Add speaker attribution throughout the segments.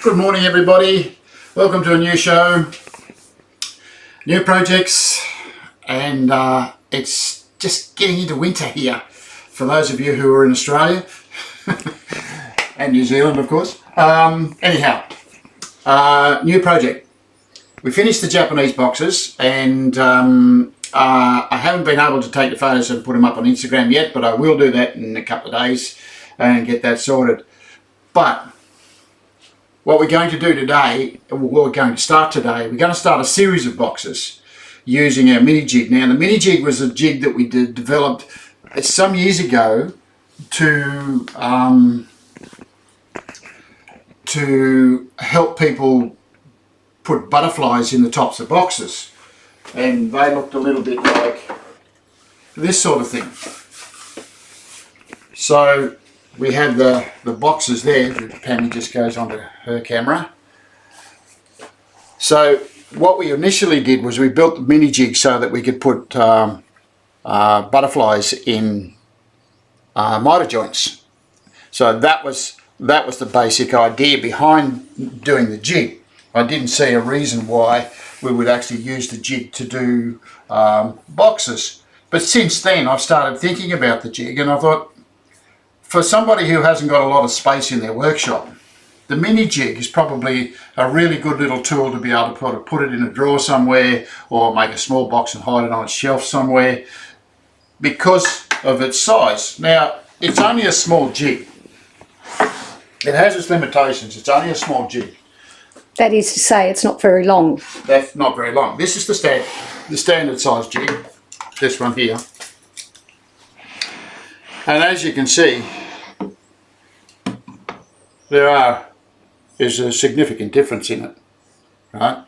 Speaker 1: Good morning everybody, welcome to a new show, new projects, and it's just getting into winter here for those of you who are in Australia and New Zealand of course. Anyhow, new project. We finished the Japanese boxes and I haven't been able to take the photos and put them up on Instagram yet, but I will do that in a couple of days and get that sorted. But what we're going to do today, we're going to start a series of boxes using our mini jig. Now the mini jig was a jig that we developed some years ago to help people put butterflies in the tops of boxes, and they looked a little bit like this sort of thing. So we have the boxes there. Pammy just goes onto her camera. So what we initially did was we built the mini jig so that we could put butterflies in miter joints. So that was the basic idea behind doing the jig. I didn't see a reason why we would actually use the jig to do boxes. But since then I've started thinking about the jig, and I thought, for somebody who hasn't got a lot of space in their workshop, the mini jig is probably a really good little tool to be able to put it in a drawer somewhere, or make a small box and hide it on a shelf somewhere because of its size. Now, it's only a small jig. It has its limitations. It's only a small jig.
Speaker 2: That is to say, it's not very long.
Speaker 1: That's not very long. This is the standard size jig, this one here. And as you can see, there's a significant difference in it, right?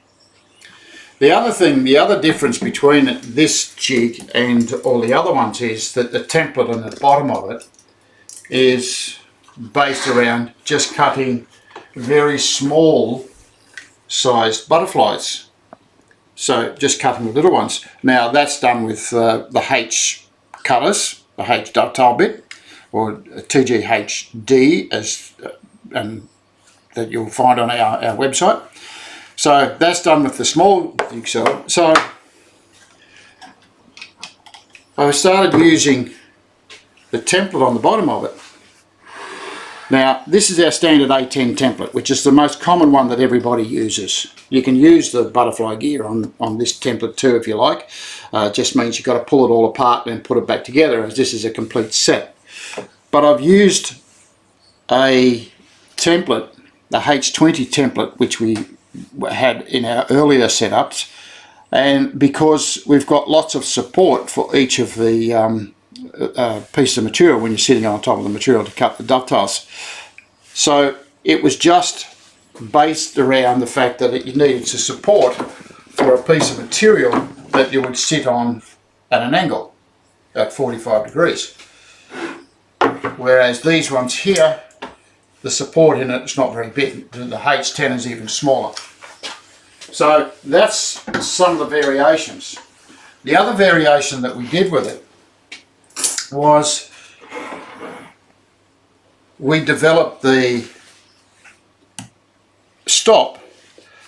Speaker 1: The other difference between this jig and all the other ones is that the template on the bottom of it is based around just cutting very small sized butterflies. So just cutting the little ones. Now that's done with the H cutters, the H dovetail bit, or TGHD as that you'll find on our website. So that's done with the small jigsaw. So I started using the template on the bottom of it. Now this is our standard A10 template, which is the most common one that everybody uses. You can use the butterfly gear on this template too if you like. It just means you've got to pull it all apart and put it back together, as this is a complete set. But I've used a template, the H20 template, which we had in our earlier setups, and because we've got lots of support for each of the piece of material when you're sitting on top of the material to cut the dovetails. So it was just based around the fact that you needed to support for a piece of material that you would sit on at an angle at 45 degrees. Whereas these ones here, the support in it is not very big. The H10 is even smaller. So that's some of the variations. The other variation that we did with it was we developed the stop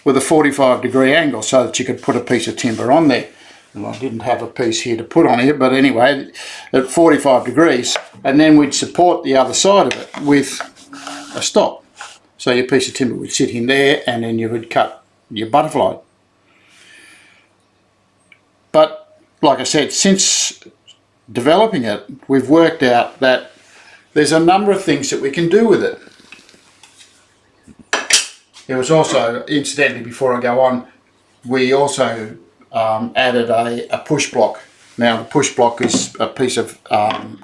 Speaker 1: with a 45 degree angle so that you could put a piece of timber on there. And I didn't have a piece here to put on here, but anyway, at 45 degrees, and then we'd support the other side of it with a stop. So your piece of timber would sit in there, and then you would cut your butterfly. But like I said, since developing it, we've worked out that there's a number of things that we can do with it. There was also, incidentally, before I go on, we also added a push block. Now the push block is a piece of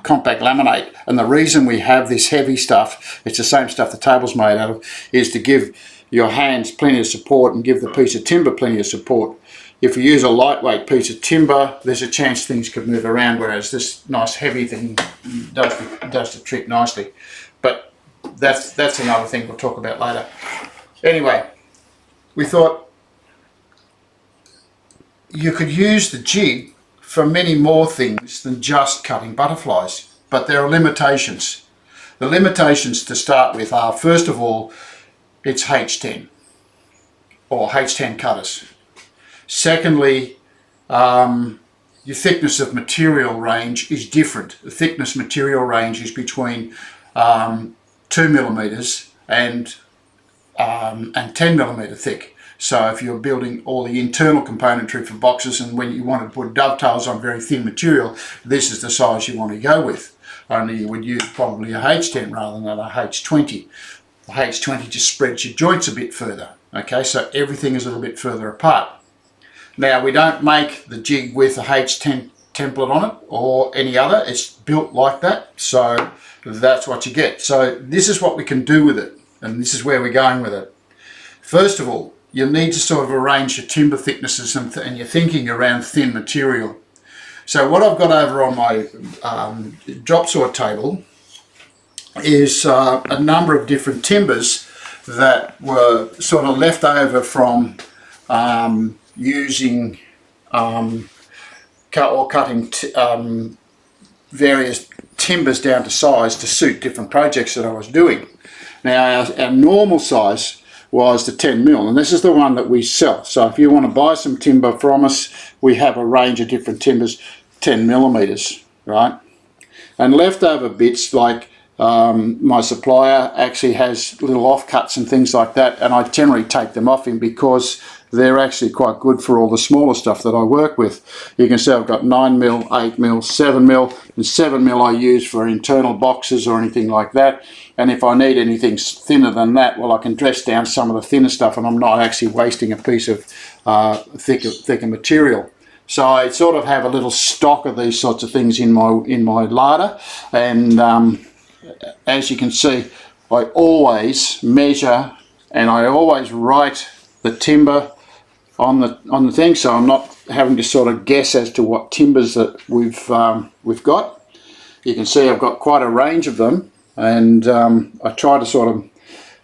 Speaker 1: compact laminate, and the reason we have this heavy stuff, it's the same stuff the table's made out of, is to give your hands plenty of support and give the piece of timber plenty of support. If you use a lightweight piece of timber, there's a chance things could move around, whereas this nice heavy thing does the trick nicely. But that's another thing we'll talk about later. Anyway, we thought you could use the jig for many more things than just cutting butterflies, but there are limitations. The limitations to start with are, first of all, it's H10 or H10 cutters. Secondly, your thickness of material range is different. The thickness material range is between 2 millimeters and 10 millimeter thick. So if you're building all the internal componentry for boxes, and when you want to put dovetails on very thin material, this is the size you want to go with. Only you would use probably a H10 rather than a H20. The H20 just spreads your joints a bit further. Okay, so everything is a little bit further apart. Now, we don't make the jig with a H10 template on it or any other. It's built like that, so that's what you get. So this is what we can do with it, and this is where we're going with it. First of all, you'll need to sort of arrange your timber thicknesses and your thinking around thin material. So what I've got over on my drop saw table is a number of different timbers that were sort of left over from using cutting various timbers down to size to suit different projects that I was doing. Now our normal size was the 10 mil, and this is the one that we sell. So if you want to buy some timber from us, we have a range of different timbers, 10 millimeters, right? And leftover bits, like my supplier actually has little offcuts and things like that, and I generally take them off him because they're actually quite good for all the smaller stuff that I work with. You can see I've got 9 mil, 8 mil, 7 mil, and 7 mil I use for internal boxes or anything like that. And if I need anything thinner than that, well, I can dress down some of the thinner stuff, and I'm not actually wasting a piece of thicker material. So I sort of have a little stock of these sorts of things in my larder, and as you can see, I always measure and I always write the timber on the thing, so I'm not having to sort of guess as to what timbers that we've got. You can see I've got quite a range of them, and I try to sort of,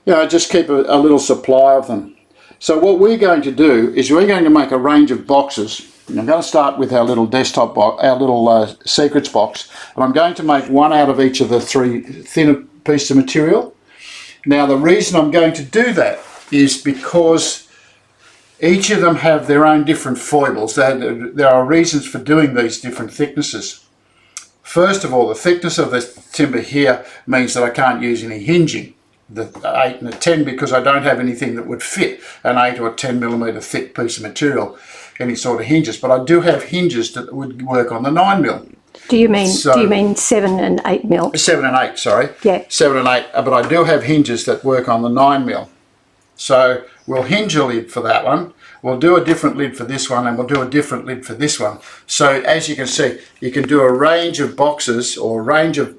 Speaker 1: you know, just keep a little supply of them. So what we're going to do is we're going to make a range of boxes. And I'm going to start with our little desktop box, our little secrets box, and I'm going to make one out of each of the 3 thinner pieces of material. Now the reason I'm going to do that is because each of them have their own different foibles. There are reasons for doing these different thicknesses. First of all, the thickness of the timber here means that I can't use any hinging, the 8 and the 10, because I don't have anything that would fit an 8 or 10 millimeter thick piece of material, any sort of hinges. But I do have hinges that would work on the 9 mil.
Speaker 2: Do you mean 7 and 8 mil?
Speaker 1: 7 and 8, sorry.
Speaker 2: Yeah.
Speaker 1: 7 and 8, but I do have hinges that work on the 9 mil. So we'll hinge a lid for that one. We'll do a different lid for this one, and we'll do a different lid for this one. So as you can see, you can do a range of boxes or a range of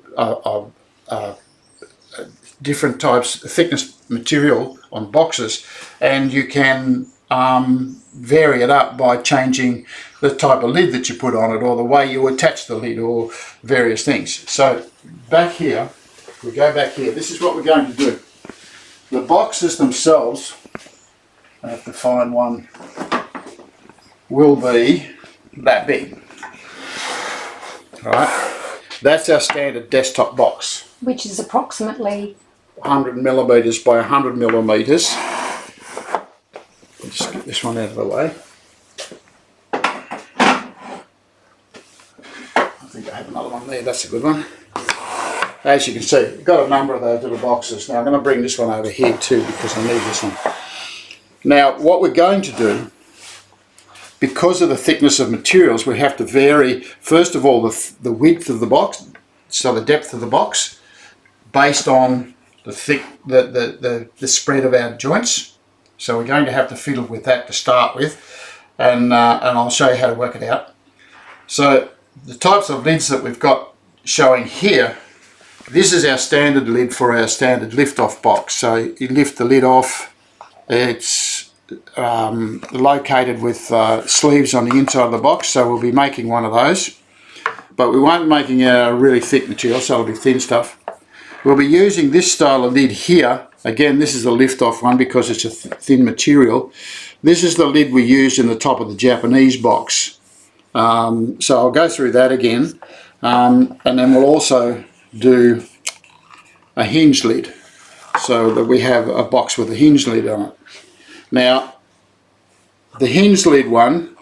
Speaker 1: different types of thickness material on boxes, and you can vary it up by changing the type of lid that you put on it, or the way you attach the lid, or various things. So back here, we go back here, this is what we're going to do. The boxes themselves, I have to find one, will be that big. Right, that's our standard desktop box.
Speaker 2: Which is approximately
Speaker 1: 100 millimeters by 100 millimeters. I'll just get this one out of the way. I think I have another one there, that's a good one. As you can see, we've got a number of those little boxes. Now I'm going to bring this one over here too, because I need this one. Now what we're going to do, because of the thickness of materials, we have to vary, first of all, the width of the box, so the depth of the box, based on the spread of our joints. So we're going to have to fiddle with that to start with, and I'll show you how to work it out. So the types of lids that we've got showing here, this is our standard lid for our standard lift-off box. So you lift the lid off, it's located with sleeves on the inside of the box, so we'll be making one of those. But we won't be making a really thick material, so it'll be thin stuff. We'll be using this style of lid here. Again, this is the lift-off one because it's a thin material. This is the lid we used in the top of the Japanese box. So I'll go through that again, and then we'll also do a hinge lid. so that we have a box with a hinge lid on it. Now, the hinge lid one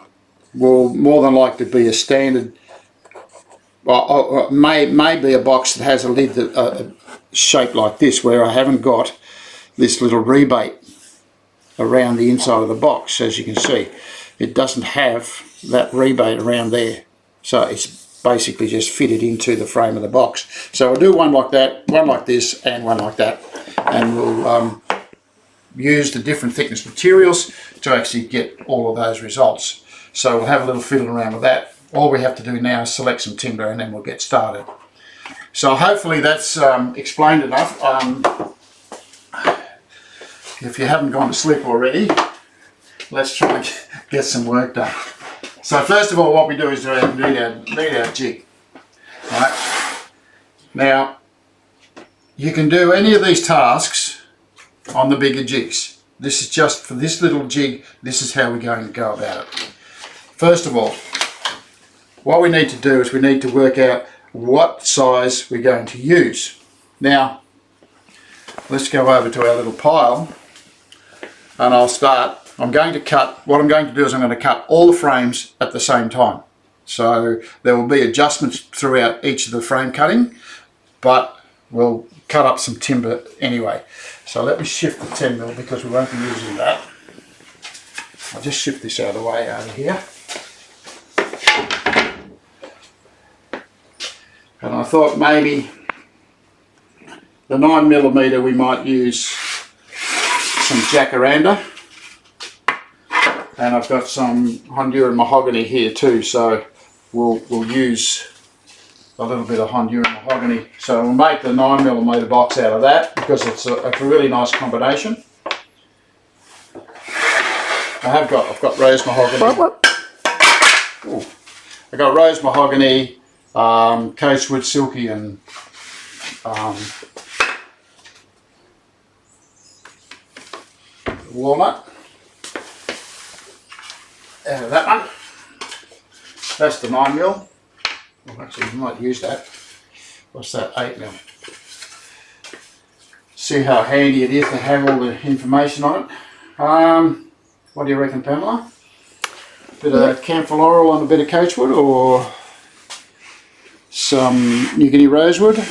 Speaker 1: will more than likely be a standard, or may be a box that has a lid that shaped like this, where I haven't got this little rebate around the inside of the box. As you can see, it doesn't have that rebate around there, so it's basically just fitted into the frame of the box. So I'll do one like that, one like this, and one like that, and we'll use the different thickness materials to actually get all of those results. So we'll have a little fiddle around with that. All we have to do now is select some timber and then we'll get started. So hopefully that's explained enough. If you haven't gone to sleep already, let's try and get some work done. So first of all, what we do is need our jig. Right? Now, you can do any of these tasks on the bigger jigs. This is just for this little jig. This is how we're going to go about it. First of all, what we need to do is we need to work out what size we're going to use. Now, let's go over to our little pile, and I'll start. I'm going to cut, what I'm going to do is I'm going to cut all the frames at the same time. So there will be adjustments throughout each of the frame cutting, but we'll cut up some timber anyway. So let me shift the 10mm because we won't be using that. I'll just shift this out of the way over here. And I thought maybe the 9mm we might use some jacaranda. And I've got some Honduran mahogany here too, so we'll use a little bit of Honduran mahogany. So we'll make the 9mm box out of that because it's a really nice combination. I've got rose mahogany. Ooh. I've got rose mahogany, Coastwood silky, and walnut. Out of that one. That's the 9mm. Well, actually, we might use that. What's that? 8mm. See how handy it is to have all the information on it. What do you reckon, Pamela? Bit of camphor laurel and a bit of coachwood, or some New Guinea rosewood?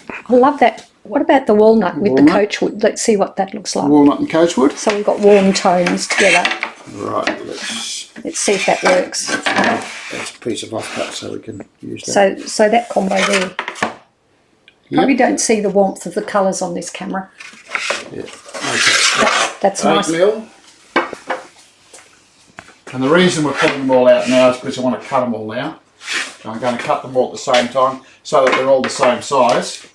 Speaker 2: I love that. What about the walnut with the coachwood? Let's see what that looks like.
Speaker 1: Walnut and coachwood.
Speaker 2: So we've got warm tones together.
Speaker 1: Right,
Speaker 2: let's see if that works.
Speaker 1: That's a piece of offcut, so we can use that.
Speaker 2: So that combo there. Probably don't see the warmth of the colours on this camera.
Speaker 1: Yeah. Okay.
Speaker 2: That's nice.
Speaker 1: 8mm. And the reason we're pulling them all out now is because I want to cut them all out. So I'm going to cut them all at the same time so that they're all the same size.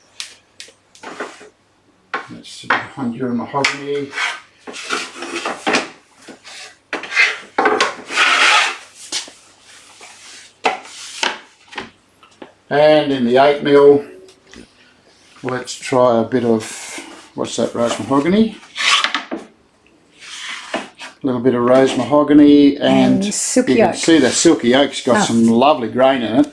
Speaker 1: That's Honduran mahogany. And in the 8mm, let's try a bit of, what's that, rose mahogany? A little bit of rose mahogany and
Speaker 2: silky
Speaker 1: you can
Speaker 2: oak.
Speaker 1: see the silky oak's got some lovely grain in it.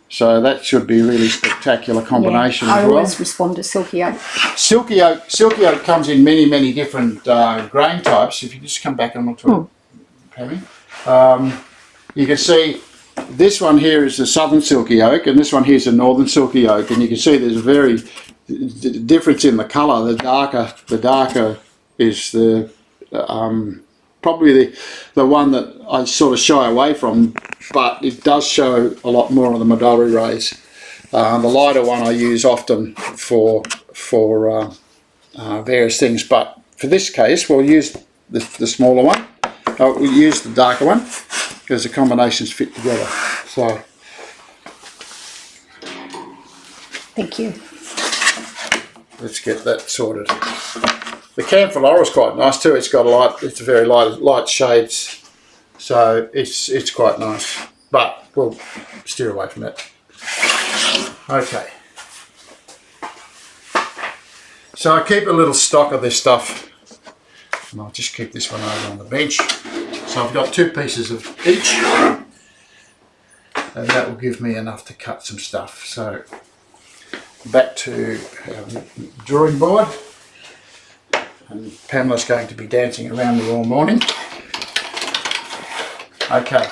Speaker 1: So that should be a really spectacular combination as well.
Speaker 2: I always respond to silky oak.
Speaker 1: Silky oak comes in many different grain types. If you just come back and look to it, Pammy, you can see this one here is the southern silky oak, and this one here is the northern silky oak, and you can see there's a very difference in the colour. The darker is the probably the one that I sort of shy away from, but it does show a lot more of the Midori rays. The lighter one I use often for various things, but for this case we'll use the smaller one. We'll use the darker one because the combinations fit together. So,
Speaker 2: thank you.
Speaker 1: Let's get that sorted. The camphor laurel is quite nice too. It's got it's a very light shades, so it's quite nice. But we'll steer away from it. Okay. So I keep a little stock of this stuff, and I'll just keep this one over on the bench. So I've got 2 pieces of each, and that will give me enough to cut some stuff. So back to our drawing board, and Pamela's going to be dancing around me all morning. Okay,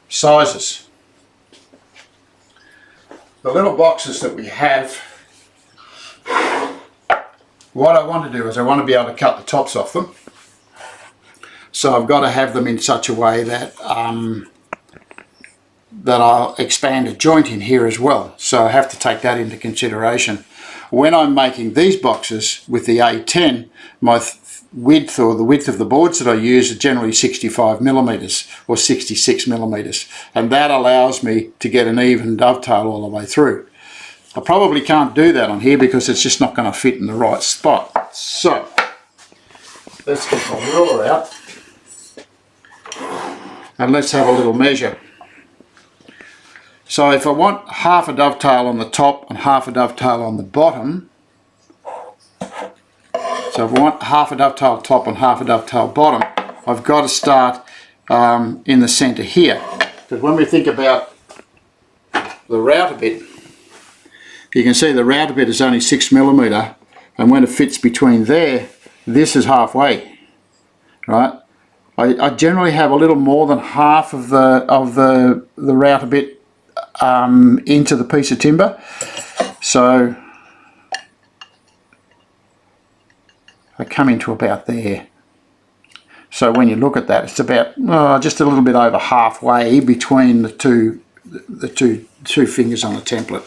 Speaker 1: sizes. The little boxes that we have, what I want to do is I want to be able to cut the tops off them. So I've got to have them in such a way that that I'll expand a joint in here as well. So I have to take that into consideration. When I'm making these boxes with the A10, my width, or the width of the boards that I use, are generally 65mm or 66mm, and that allows me to get an even dovetail all the way through. I probably can't do that on here because it's just not going to fit in the right spot. So let's get my ruler out and let's have a little measure. So if I want half a dovetail on the top and half a dovetail on the bottom, so if I want half a dovetail top and half a dovetail bottom, I've got to start in the centre here. Because when we think about the router bit, you can see the router bit is only 6mm, and when it fits between there, this is halfway, right? I generally have a little more than half of the router bit into the piece of timber, so I come into about there. So when you look at that, it's about just a little bit over halfway between the two fingers on the template.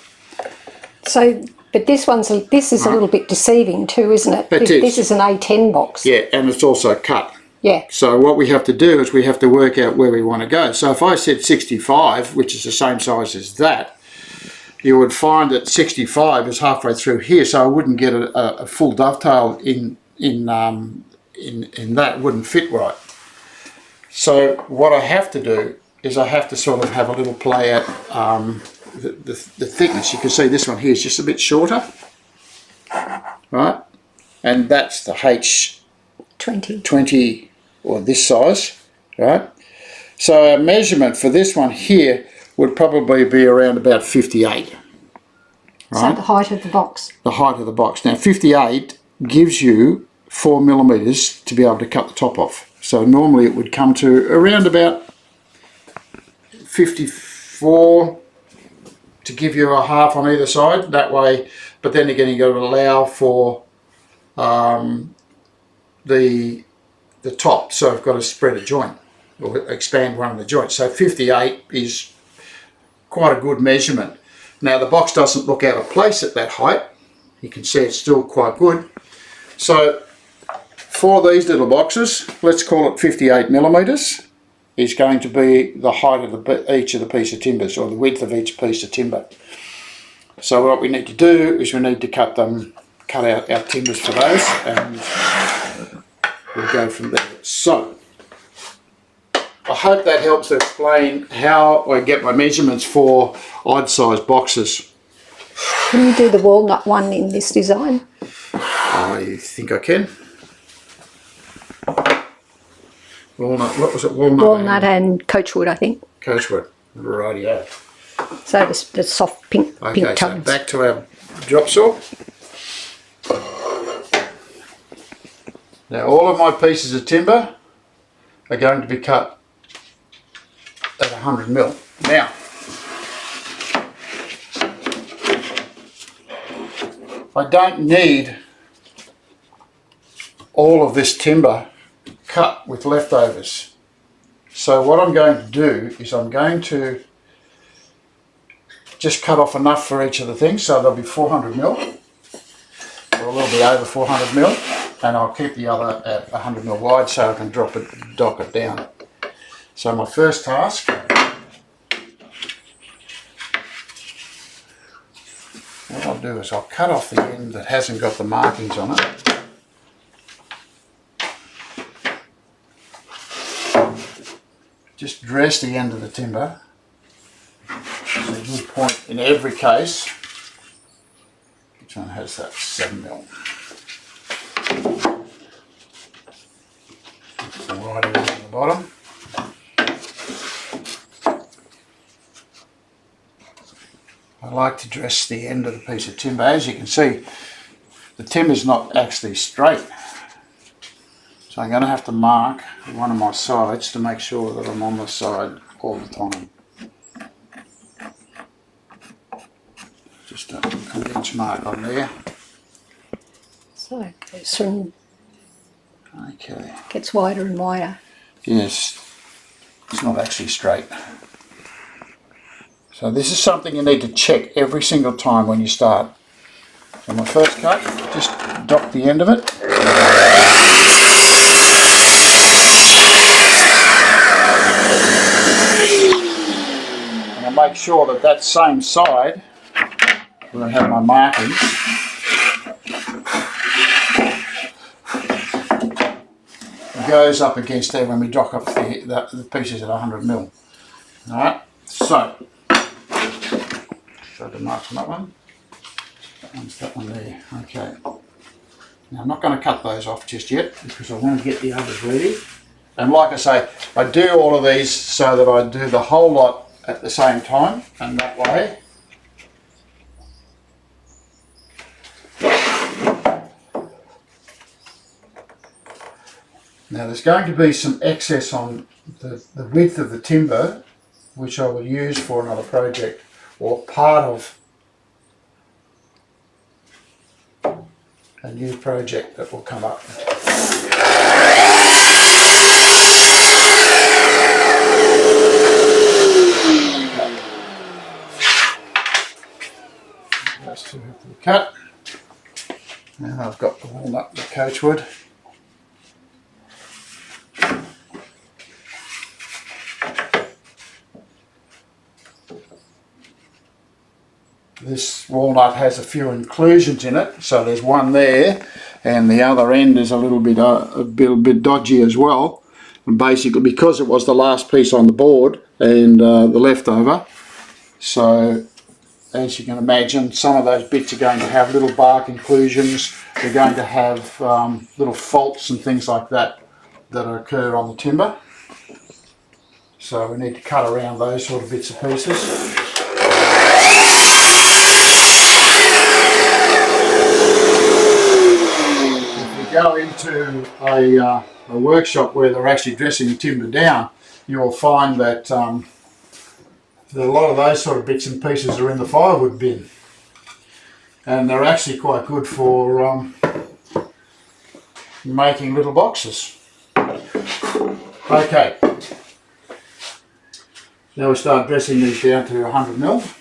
Speaker 2: So, but this is a little bit deceiving too, isn't it? This is an A10 box.
Speaker 1: Yeah, and it's also cut.
Speaker 2: Yeah.
Speaker 1: So what we have to do is we have to work out where we want to go. So if I said 65, which is the same size as that, you would find that 65 is halfway through here, so I wouldn't get a full dovetail in that. It wouldn't fit right. So what I have to do is I have to sort of have a little play at the thickness. You can see this one here is just a bit shorter, right? And that's the H20 or this size, right? So our measurement for this one here would probably be around about 58. Right?
Speaker 2: So the height of the box.
Speaker 1: The height of the box. Now 58 gives you 4mm to be able to cut the top off. So normally it would come to around about 54 to give you a half on either side that way. But then again, you've got to allow for the top, so I've got to spread a joint or expand one of the joints. So 58 is quite a good measurement. Now the box doesn't look out of place at that height. You can see it's still quite good. So for these little boxes, let's call it 58mm, is going to be the height of each of the piece of timbers, or the width of each piece of timber. So what we need to do is we need to cut out our timbers for those, and we'll go from there. So I hope that helps to explain how I get my measurements for odd size boxes.
Speaker 2: Can you do the walnut one in this design?
Speaker 1: I think I can. Walnut, what was it? Walnut
Speaker 2: and coachwood, I think.
Speaker 1: Coachwood, rightio.
Speaker 2: So the soft pink
Speaker 1: Okay, so
Speaker 2: tones.
Speaker 1: back to our drop saw. Now all of my pieces of timber are going to be cut at 100mm. Now, I don't need all of this timber cut with leftovers. So what I'm going to do is I'm going to just cut off enough for each of the things, so there'll be 400mm, or a little bit over 400mm, and I'll keep the other at 100mm wide so I can dock it down. So my first task, what I'll do is I'll cut off the end that hasn't got the markings on it. Just dress the end of the timber. It's a good point in every case. Which one has that? 7mm. Right on the bottom. I like to dress the end of the piece of timber. As you can see, the timber's not actually straight. So I'm going to have to mark one of my sides to make sure that I'm on the side all the time. Just a inch mark on there.
Speaker 2: So it goes from,
Speaker 1: Okay.
Speaker 2: gets wider and wider.
Speaker 1: Yes, it's not actually straight. So this is something you need to check every single time when you start. So my first cut, just dot the end of it. And I make sure that that same side, where I have my markings, goes up against there when we dock up the pieces at 100mm. Alright, so show the marks on that one. That one there. Okay. Now I'm not going to cut those off just yet because I want to get the others ready. And like I say, I do all of these so that I do the whole lot at the same time, and that way now there's going to be some excess on the width of the timber which I will use for another project or part of a new project that will come up. Those two have to be cut. Now I've got the walnut and the coachwood. This walnut has a few inclusions in it, so there's one there, and the other end is a little bit dodgy as well. And basically, because it was the last piece on the board and the leftover, so as you can imagine, some of those bits are going to have little bark inclusions. They're going to have little faults and things like that that occur on the timber. So we need to cut around those sort of bits and pieces. Go into a workshop where they're actually dressing timber down, you will find that a lot of those sort of bits and pieces are in the firewood bin, and they're actually quite good for making little boxes. Okay, now we start dressing these down to 100mm.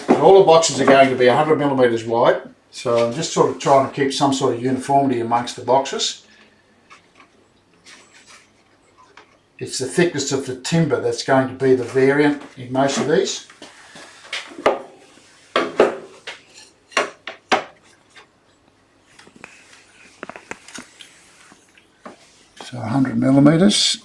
Speaker 1: And all the boxes are going to be 100mm wide. So I'm just sort of trying to keep some sort of uniformity amongst the boxes. It's the thickness of the timber that's going to be the variant in most of these. So 100mm.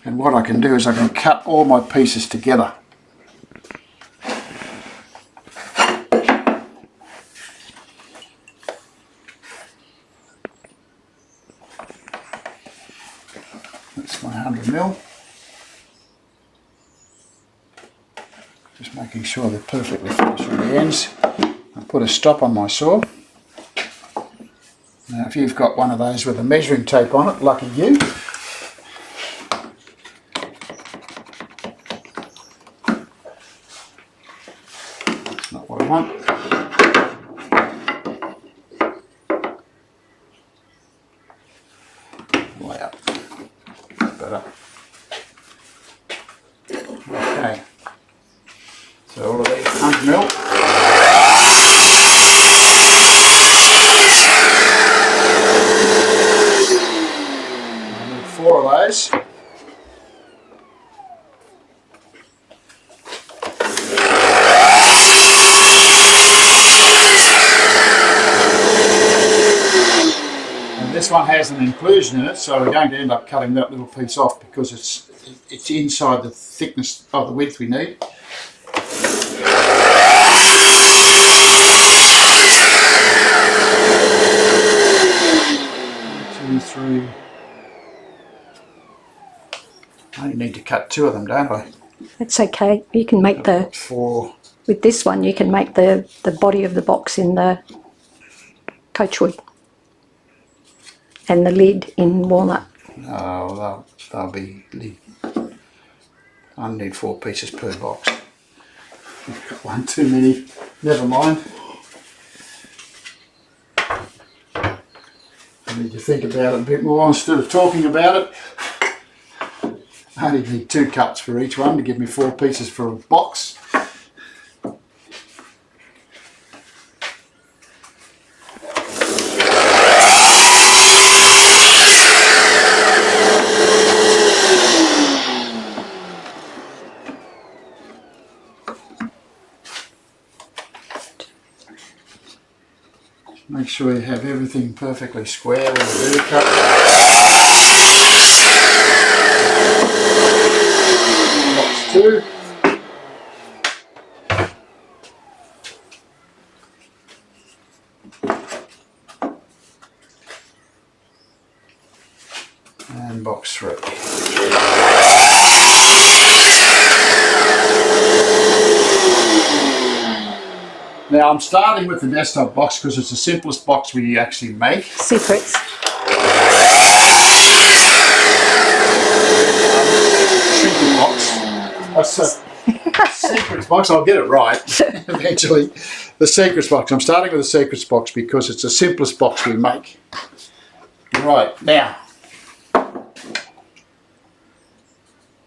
Speaker 1: And what I can do is I can cut all my pieces together. That's my 100mm. Just making sure they're perfectly flush on the ends. I'll put a stop on my saw. Now if you've got one of those with a measuring tape on it, lucky you. That's not what I want. Way up. Better. Okay. So all of these 100mm. I need 4 of those. This one has an inclusion in it, so we're going to end up cutting that little piece off because it's inside the thickness of the width we need. 2, 3, I only need to cut 2 of them, don't I?
Speaker 2: That's okay. You can make the...
Speaker 1: 4.
Speaker 2: With this one, you can make the body of the box in the coachwood and the lid in walnut.
Speaker 1: Oh, they'll be... I need 4 pieces per box. I've got 1 too many. Never mind. I need to think about it a bit more instead of talking about it. I only need 2 cuts for each one to give me 4 pieces for a box. Make sure you have everything perfectly square when you do the cut. Box 2. And box 3. Now I'm starting with the desktop box because it's the simplest box we actually make.
Speaker 2: Secrets.
Speaker 1: Secret box. Secrets box, I'll get it right eventually. The secrets box. I'm starting with the secrets box because it's the simplest box we make. Right, now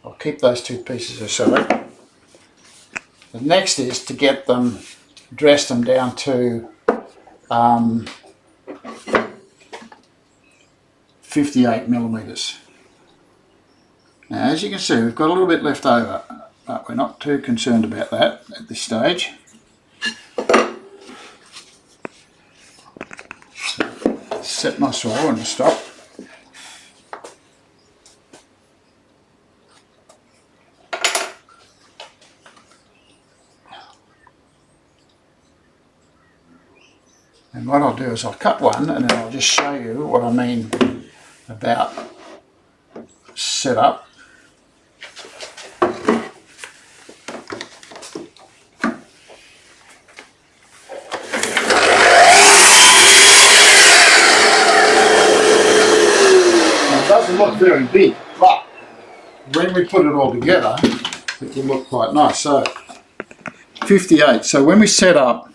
Speaker 1: I'll keep those 2 pieces aside. The next is to get them, dress them down to 58mm. Now as you can see, we've got a little bit left over, but we're not too concerned about that at this stage. So, set my saw and stop. And what I'll do is I'll cut one and then I'll just show you what I mean about setup. Now, it doesn't look very big, but when we put it all together, it will look quite nice. So 58. So when we set up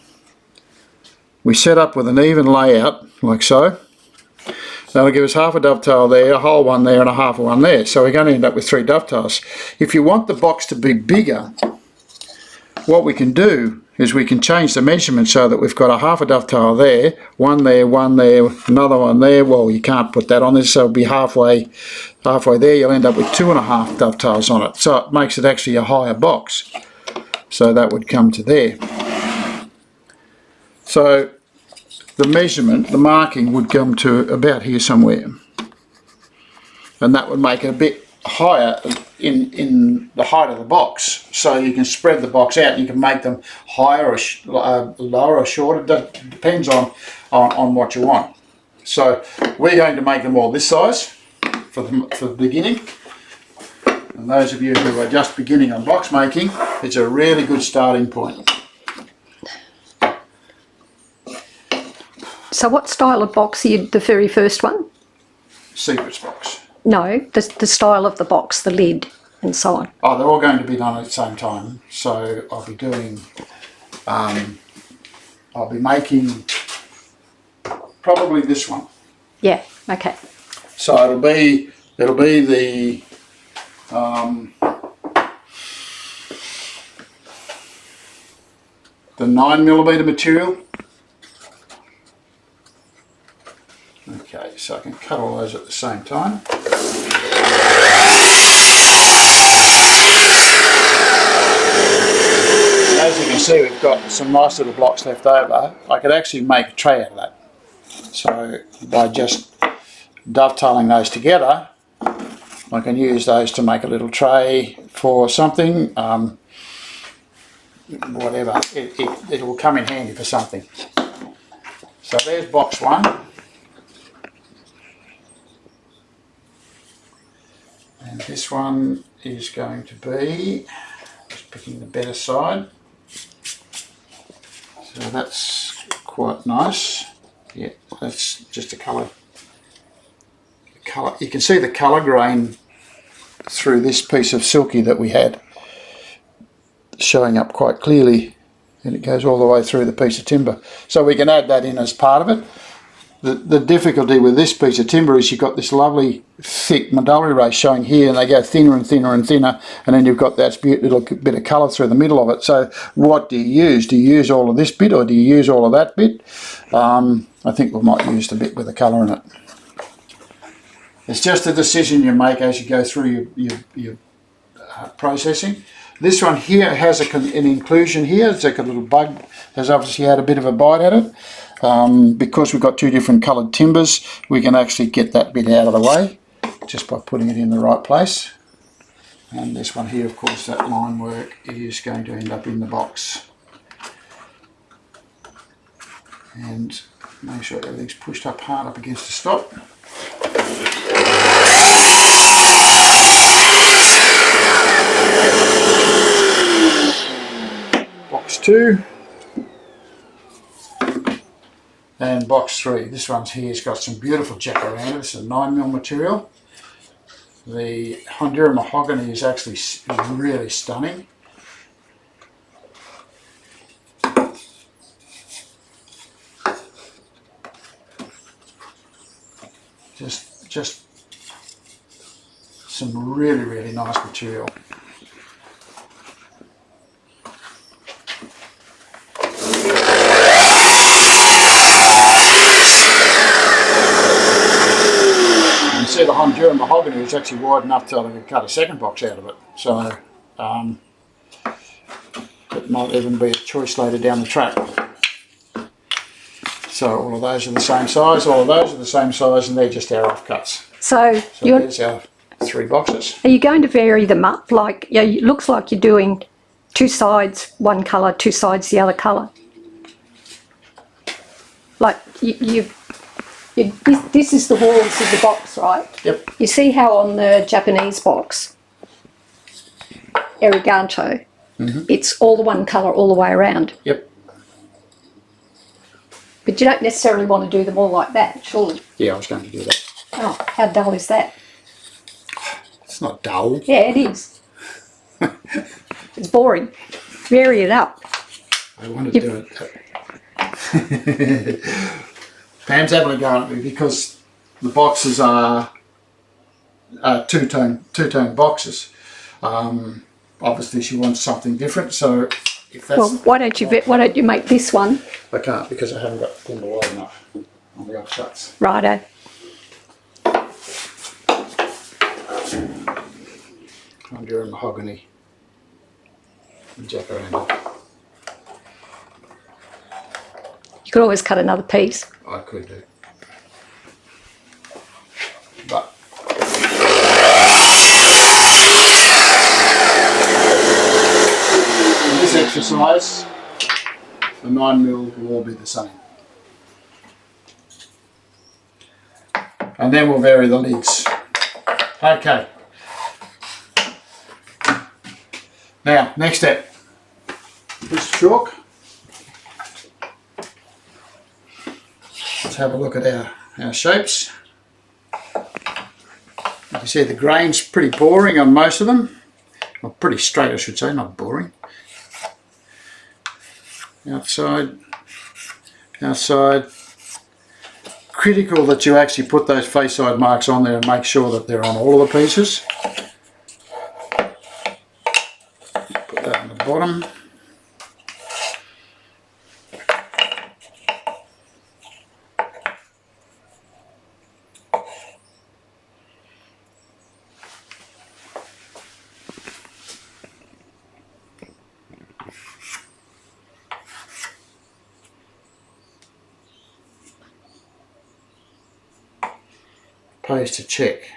Speaker 1: with an even layout, like so. That'll give us half a dovetail there, a whole one there, and a half a one there. So we're going to end up with 3 dovetails. If you want the box to be bigger, what we can do is we can change the measurement so that we've got a half a dovetail there, one there, another one there. Well, you can't put that on this, so it'll be halfway there. You'll end up with 2.5 dovetails on it. So it makes it actually a higher box. So that would come to there. So the measurement, the marking would come to about here somewhere, and that would make it a bit higher in the height of the box, so you can spread the box out. You can make them higher or lower or shorter. It depends on what you want. So we're going to make them all this size for the beginning, and those of you who are just beginning on box making, it's a really good starting point.
Speaker 2: So what style of box are you, the very first one?
Speaker 1: Secrets box.
Speaker 2: No, the style of the box, the lid and so on.
Speaker 1: Oh, they're all going to be done at the same time. So I'll be doing, I'll be making probably this one.
Speaker 2: Yeah, okay.
Speaker 1: So it'll be the, the 9mm material. Okay, so I can cut all those at the same time. As you can see, we've got some nice little blocks left over. I could actually make a tray out of that. So by just dovetailing those together, I can use those to make a little tray for something, whatever. It will come in handy for something. So there's box 1. And this one is going to be, just picking the better side. So that's quite nice. Yeah, that's just a colour. You can see the colour grain through this piece of silky that we had showing up quite clearly, and it goes all the way through the piece of timber. So we can add that in as part of it. The difficulty with this piece of timber is you've got this lovely thick medullary race showing here, and they go thinner and thinner and thinner, and then you've got that little bit of colour through the middle of it. So what do you use? Do you use all of this bit, or do you use all of that bit? I think we might use the bit with the colour in it. It's just a decision you make as you go through your processing. This one here has an inclusion here. It's like a little bug has obviously had a bit of a bite at it. Because we've got two different coloured timbers, we can actually get that bit out of the way just by putting it in the right place. And this one here, of course, that line work is going to end up in the box. And make sure everything's pushed up hard up against the stop. Box 2. And box 3, this one's here's got some beautiful jacaranda. This is a 9mm material. The Honduran mahogany is actually really stunning. Just some really nice material. See, the Honduran mahogany is actually wide enough to cut a second box out of it, so it might even be a choice later down the track. So all of those are the same size, all of those are the same size, and they're just our offcuts. So there's our 3 boxes.
Speaker 2: Are you going to vary them up? Like, yeah, it looks like you're doing 2 sides one colour, 2 sides the other colour. Like this is the walls of the box, right?
Speaker 1: Yep.
Speaker 2: You see how on the Japanese box, Arigato, it's all the one colour all the way around.
Speaker 1: Yep.
Speaker 2: But you don't necessarily want to do them all like that, surely?
Speaker 1: Yeah, I was going to do that.
Speaker 2: Oh, how dull is that?
Speaker 1: It's not dull.
Speaker 2: Yeah, it is. It's boring. Vary it up.
Speaker 1: I want to do it. Pam's having a go at me because the boxes are two-tone boxes. Obviously, she wants something different. So, if that's
Speaker 2: why don't you make this one?
Speaker 1: I can't because I haven't got the timber wide enough on the offcuts.
Speaker 2: Righto.
Speaker 1: Honduran mahogany and jacaranda.
Speaker 2: You could always cut another piece.
Speaker 1: I could do. But in this exercise, the 9mm will all be the same. And then we'll vary the lids. Okay. Now, next step. Piece of chalk. Let's have a look at our shapes. You can see the grain's pretty boring on most of them. Well, pretty straight I should say, not boring. Outside, outside. Critical that you actually put those face side marks on there and make sure that they're on all of the pieces. Put that on the bottom. Pays to check.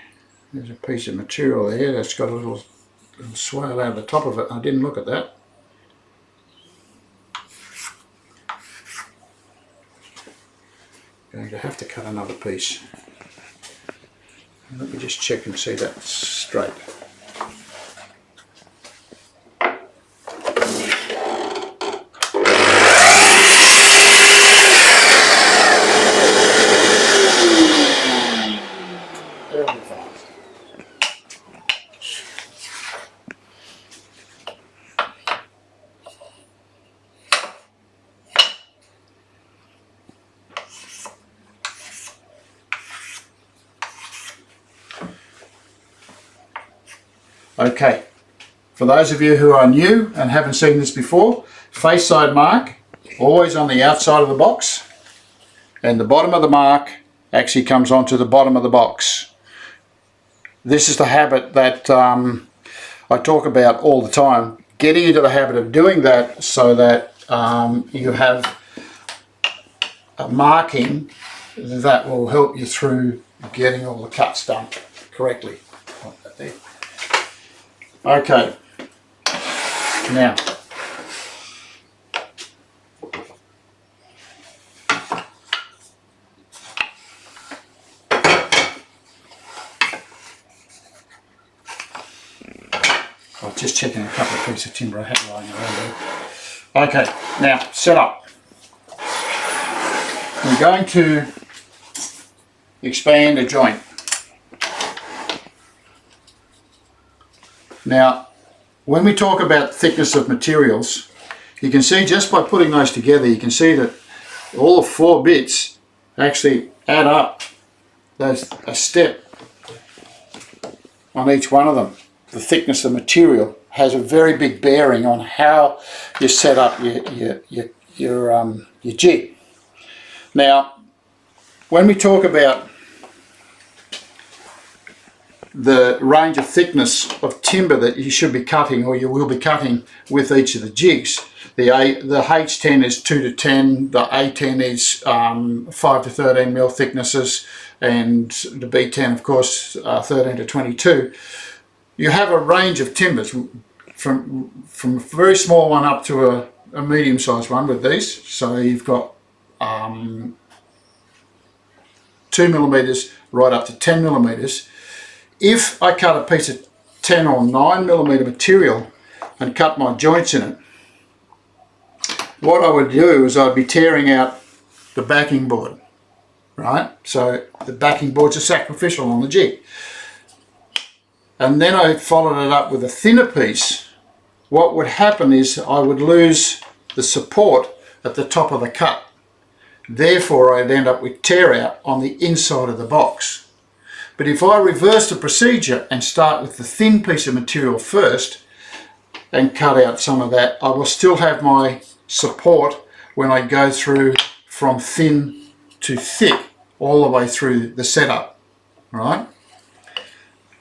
Speaker 1: There's a piece of material there that's got a little swale out of the top of it. I didn't look at that. Going to have to cut another piece. Let me just check and see that's straight. Okay, for those of you who are new and haven't seen this before, face side mark, always on the outside of the box, and the bottom of the mark actually comes onto the bottom of the box. This is the habit that I talk about all the time, getting into the habit of doing that so that you have a marking that will help you through getting all the cuts done correctly. Okay, now I was just checking a couple of pieces of timber I had lying around there. Okay, now set up. We're going to expand a joint. Now, when we talk about thickness of materials, you can see just by putting those together, you can see that all the 4 bits actually add up. There's a step on each one of them. The thickness of material has a very big bearing on how you set up your jig. Now, when we talk about the range of thickness of timber that you should be cutting, or you will be cutting with each of the jigs, the H10 is 2 to 10, the A10 is 5 to 13 mil thicknesses, and the B10 of course 13 to 22. You have a range of timbers from a very small one up to a medium sized one with these. So you've got 2 millimeters right up to 10 millimeters. If I cut a piece of 10 or 9 millimeter material and cut my joints in it, what I would do is I'd be tearing out the backing board, right? So the backing boards are sacrificial on the jig. And then I followed it up with a thinner piece. What would happen is I would lose the support at the top of the cut. Therefore I'd end up with tear out on the inside of the box. But if I reverse the procedure and start with the thin piece of material first and cut out some of that, I will still have my support when I go through from thin to thick all the way through the setup, right?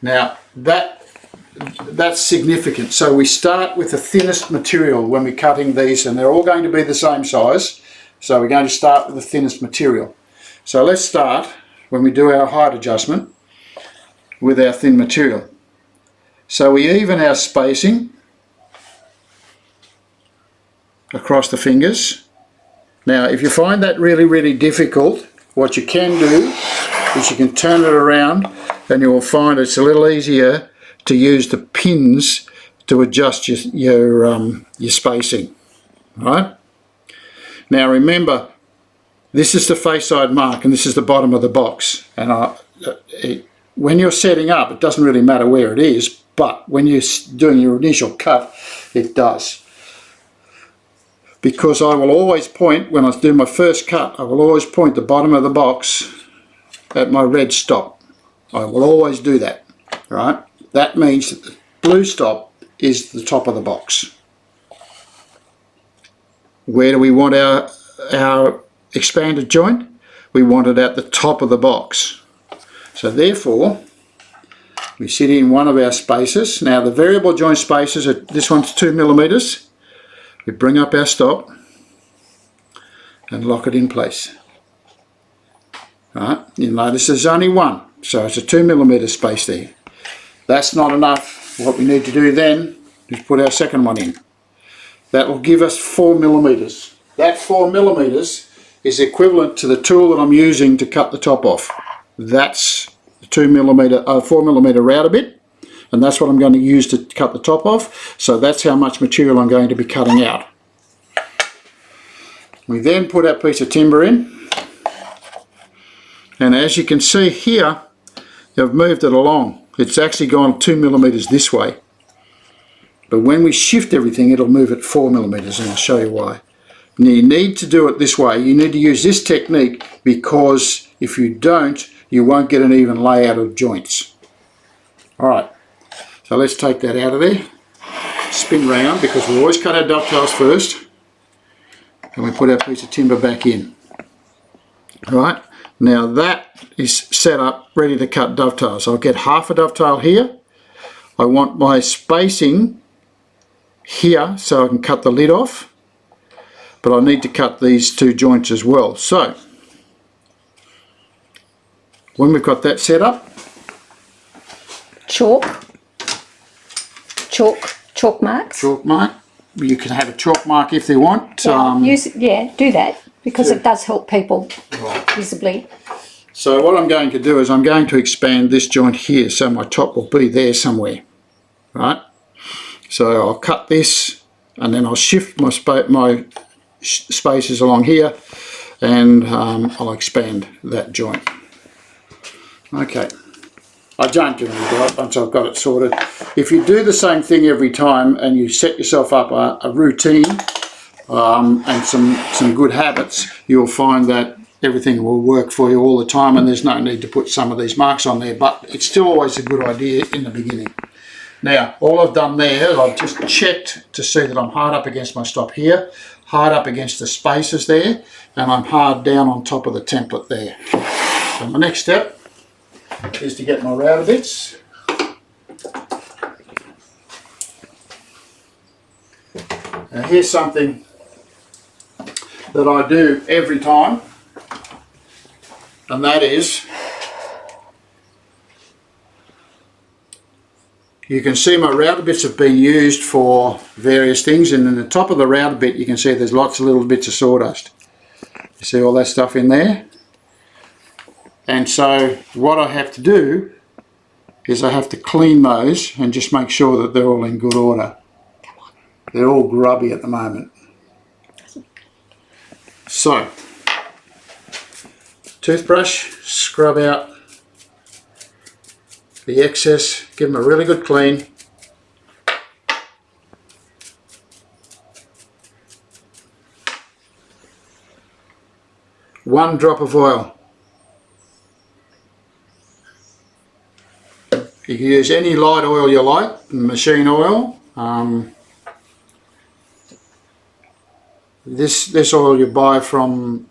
Speaker 1: Now that's significant. So we start with the thinnest material when we're cutting these, and they're all going to be the same size. So we're going to start with the thinnest material. So let's start, when we do our height adjustment, with our thin material. So we even our spacing across the fingers. Now if you find that really difficult, what you can do is you can turn it around and you will find it's a little easier to use the pins to adjust your spacing, right? Now remember, this is the face side mark and this is the bottom of the box, and when you're setting up it doesn't really matter where it is, but when you're doing your initial cut it does, because I will always point, when I do my first cut, I will always point the bottom of the box at my red stop. I will always do that, right? That means that the blue stop is the top of the box. Where do we want our expanded joint? We want it at the top of the box. So therefore, we sit in one of our spaces. Now the variable joint spaces, this one's 2 millimeters. We bring up our stop and lock it in place. Right? You notice there's only one, so it's a 2 millimeter space there. That's not enough. What we need to do then is put our second one in. That will give us 4 millimeters. That 4 millimeters is equivalent to the tool that I'm using to cut the top off. That's the 4 millimeter router bit, and that's what I'm going to use to cut the top off. So that's how much material I'm going to be cutting out. We then put our piece of timber in, and as you can see here, I've moved it along. It's actually gone 2 millimeters this way, but when we shift everything it'll move at 4 millimeters, and I'll show you why. Now you need to do it this way. You need to use this technique, because if you don't, you won't get an even layout of joints. Alright, So let's take that out of there, spin round, because we always cut our dovetails first, and we put our piece of timber back in. Right, now that is set up, ready to cut dovetails. I'll get half a dovetail here. I want my spacing here so I can cut the lid off, but I need to cut these two joints as well. So when we've got that set up,
Speaker 2: chalk marks.
Speaker 1: Chalk mark. You can have a chalk mark if they want.
Speaker 2: Yeah, do that, because it does help people visibly.
Speaker 1: So what I'm going to do is I'm going to expand this joint here, so my top will be there somewhere, right? So I'll cut this, and then I'll shift my spaces along here, and I'll expand that joint. Okay. I don't do any doubt once I've got it sorted. If you do the same thing every time and you set yourself up a routine and some good habits, you'll find that everything will work for you all the time, and there's no need to put some of these marks on there, but it's still always a good idea in the beginning. Now, all I've done there is I've just checked to see that I'm hard up against my stop here, hard up against the spaces there, and I'm hard down on top of the template there. So my next step is to get my router bits. Now here's something that I do every time, and that is, you can see my router bits have been used for various things, and in the top of the router bit you can see there's lots of little bits of sawdust. You see all that stuff in there? And so what I have to do is I have to clean those and just make sure that they're all in good order. They're all grubby at the moment. So, toothbrush, scrub out the excess, give them a really good clean. One drop of oil. You can use any light oil you like, machine oil. This oil you buy from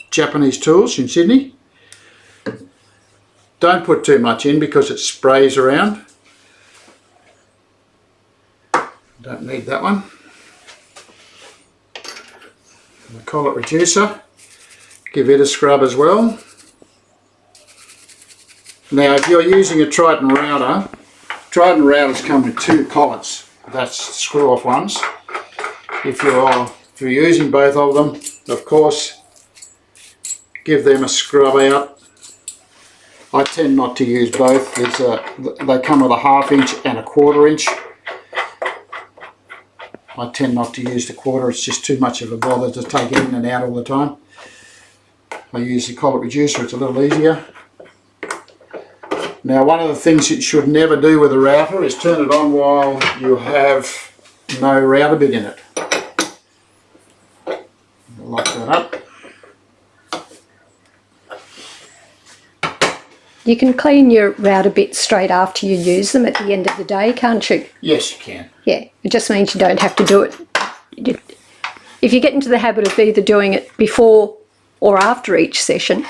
Speaker 1: Japanese Tools in Sydney. Don't put too much in because it sprays around. Don't need that one. The collet reducer, give it a scrub as well. Now if you're using a Triton router, Triton routers come with two collets, that's screw off ones. If you're using both of them, of course, give them a scrub out. I tend not to use both. They come with a 1/2 inch and a 1/4 inch. I tend not to use the 1/4, it's just too much of a bother to take it in and out all the time. I use the collet reducer, it's a little easier. Now one of the things you should never do with a router is turn it on while you have no router bit in it. Lock that up.
Speaker 2: You can clean your router bits straight after you use them at the end of the day, can't you?
Speaker 1: Yes, you can.
Speaker 2: Yeah, it just means you don't have to do it. If you get into the habit of either doing it before or after each session,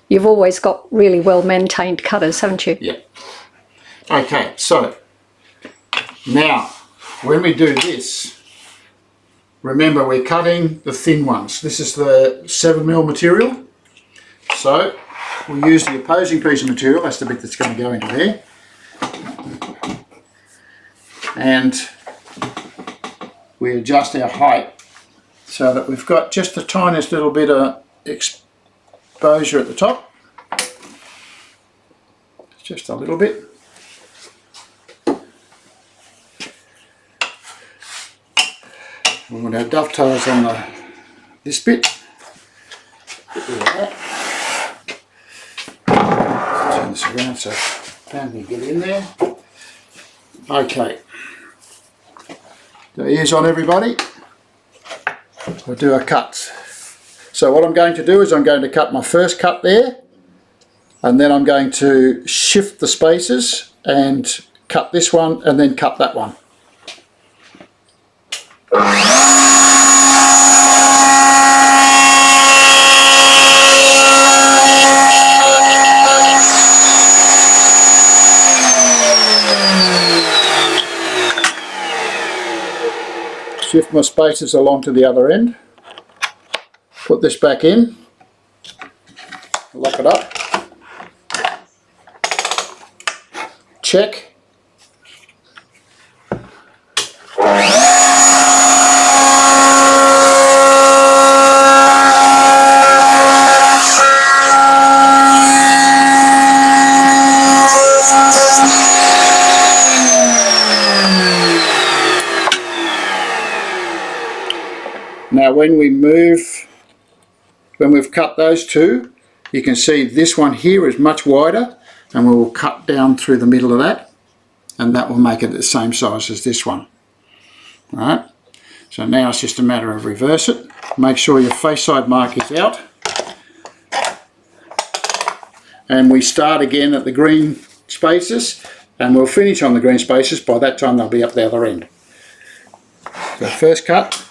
Speaker 2: you've always got really well maintained cutters, haven't you?
Speaker 1: Yeah. Okay, so now when we do this, remember we're cutting the thin ones. This is the 7mm material. So we use the opposing piece of material, that's the bit that's going to go into there. And we adjust our height so that we've got just the tiniest little bit of exposure at the top. Just a little bit. We want our dovetails on this bit. Turn this around so fan can get in there. Okay. The ears on, everybody. We'll do our cuts. So what I'm going to do is I'm going to cut my first cut there, and then I'm going to shift the spaces and cut this one and then cut that one. Shift my spacers along to the other end, put this back in, lock it up, check. Now when we've cut those two, you can see this one here is much wider, and we will cut down through the middle of that, and that will make it the same size as this one. Alright, so now it's just a matter of reverse it. Make sure your face side mark is out, and we start again at the green spaces, and we'll finish on the green spaces. By that time they'll be up the other end. So first cut.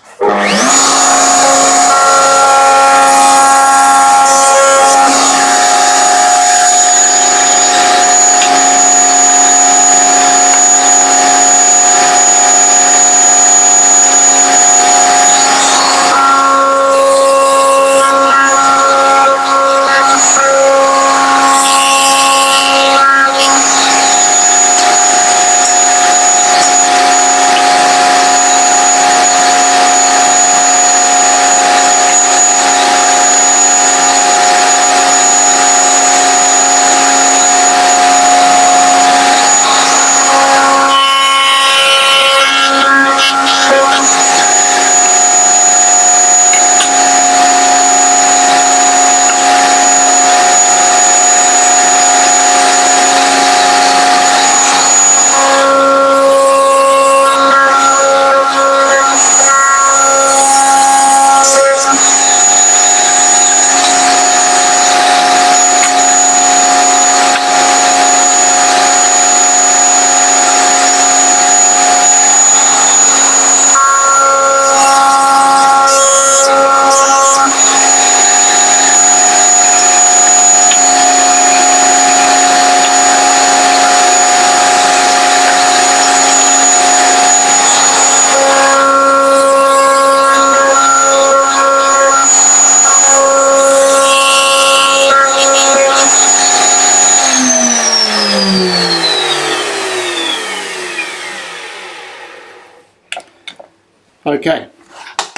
Speaker 1: Okay,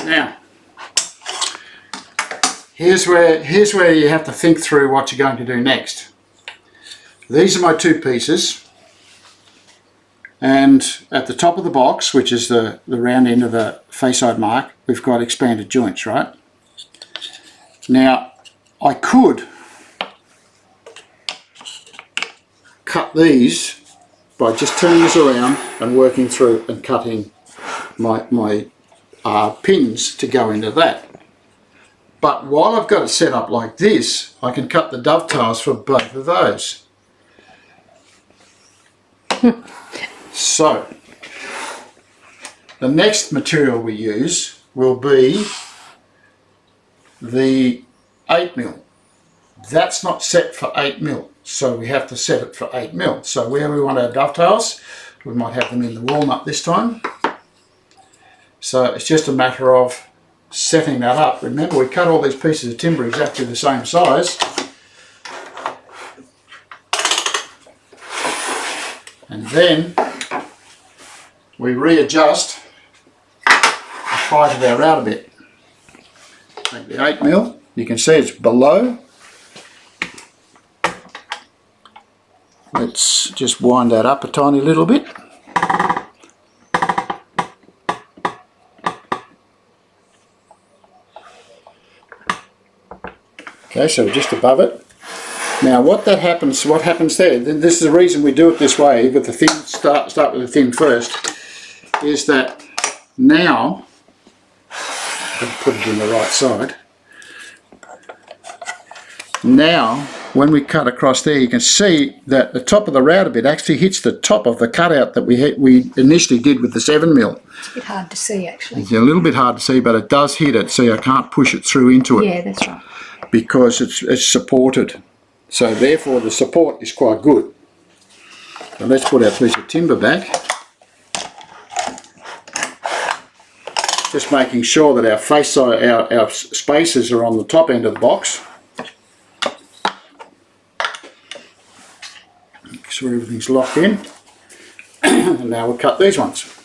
Speaker 1: now here's where you have to think through what you're going to do next. These are my two pieces, and at the top of the box, which is the round end of the face side mark, we've got expanded joints, right? Now I could cut these by just turning this around and working through and cutting my pins to go into that. But while I've got it set up like this, I can cut the dovetails for both of those. So the next material we use will be the 8mm. That's not set for 8mm, so we have to set it for 8mm. So where we want our dovetails, we might have them in the walnut this time. So it's just a matter of setting that up. Remember, we cut all these pieces of timber exactly the same size. And then we readjust the height of our router bit. Take the 8mm, you can see it's below. Let's just wind that up a tiny little bit. Okay, so just above it. Now what happens there, this is the reason we do it this way, with the thin, start with the thin first, is that now, I'll put it in the right side, now when we cut across there, you can see that the top of the router bit actually hits the top of the cutout that we initially did with the 7mm.
Speaker 2: It's a bit hard to see, actually.
Speaker 1: It's a little bit hard to see, but it does hit it, so I can't push it through into it.
Speaker 2: Yeah, that's right.
Speaker 1: Because it's supported. So therefore the support is quite good. So let's put our piece of timber back. Just making sure that our face side, our spaces are on the top end of the box. Make sure everything's locked in. And now we'll cut these ones.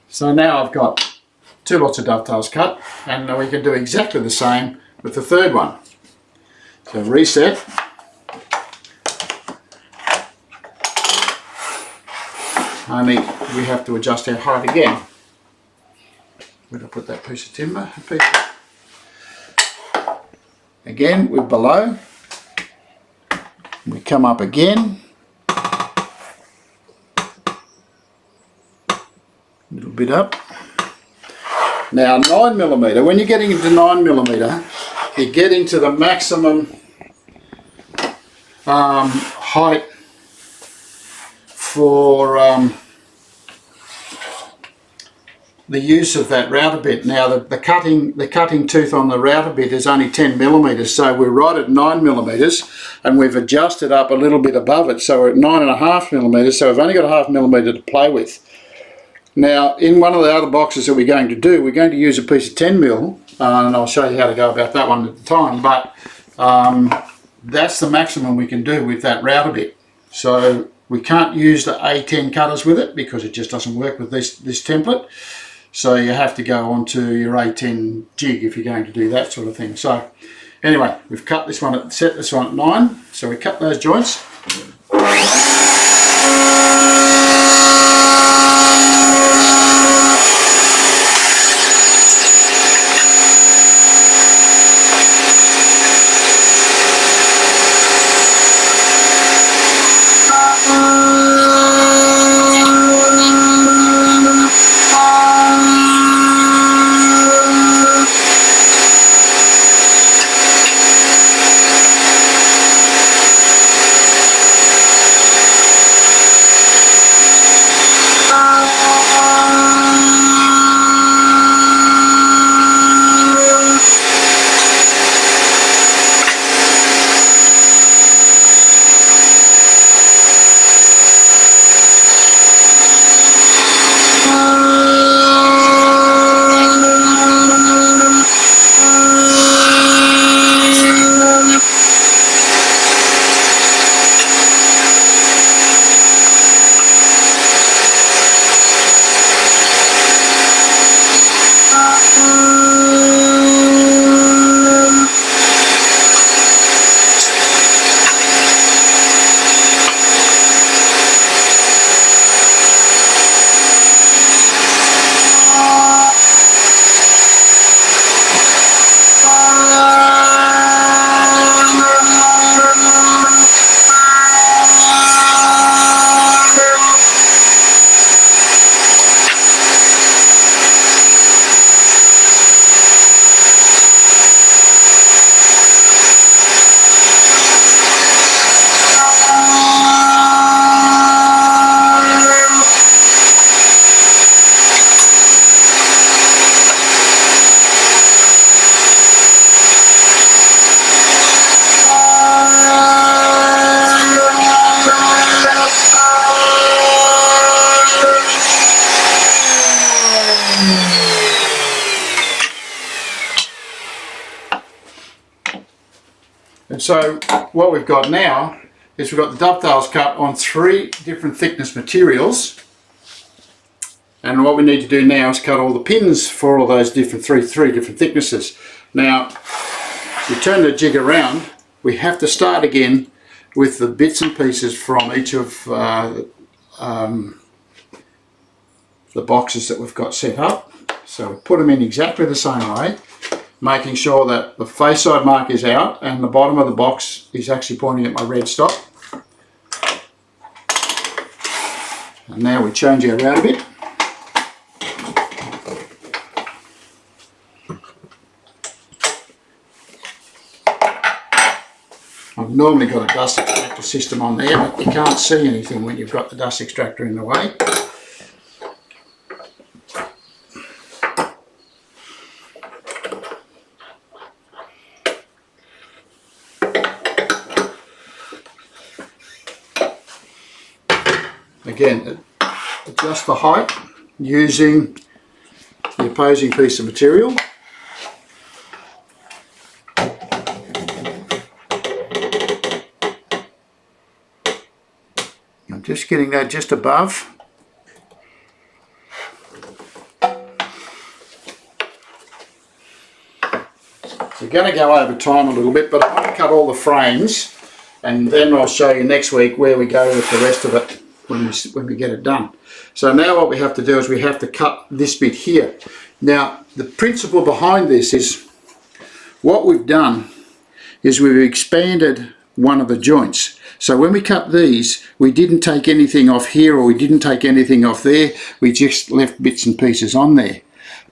Speaker 1: So now I've got 2 lots of dovetails cut, and we can do exactly the same with the third one. So reset. Only we have to adjust our height again. Where did I put that piece of timber? Again, we're below. We come up again. A little bit up. Now 9mm, when you're getting into 9mm, you're getting to the maximum height for the use of that router bit. Now the cutting tooth on the router bit is only 10mm, so we're right at 9mm, and we've adjusted up a little bit above it, so we're at 9.5mm, so we've only got a 0.5mm to play with. Now in one of the other boxes that we're going to do, we're going to use a piece of 10mm, and I'll show you how to go about that one at the time, but that's the maximum we can do with that router bit. So we can't use the A10 cutters with it because it just doesn't work with this template. So you have to go onto your A10 jig if you're going to do that sort of thing. So anyway, we've cut this one, set this one at 9. So we cut those joints. so what we've got now is we've got the dovetails cut on 3 different thickness materials, and what we need to do now is cut all the pins for all those different three different thicknesses. Now, you turn the jig around, we have to start again with the bits and pieces from each of the boxes that we've got set up. So we put them in exactly the same way, making sure that the face side mark is out and the bottom of the box is actually pointing at my red stop. And now we change our route a bit. I've normally got a dust extractor system on there, but you can't see anything when you've got the dust extractor in the way. Again, adjust the height using the opposing piece of material. I'm just getting that just above. We're going to go over time a little bit, but I want to cut all the frames, and then I'll show you next week where we go with the rest of it when we get it done. So now what we have to do is we have to cut this bit here. Now the principle behind this is, what we've done is we've expanded one of the joints. So when we cut these, we didn't take anything off here, or we didn't take anything off there, we just left bits and pieces on there.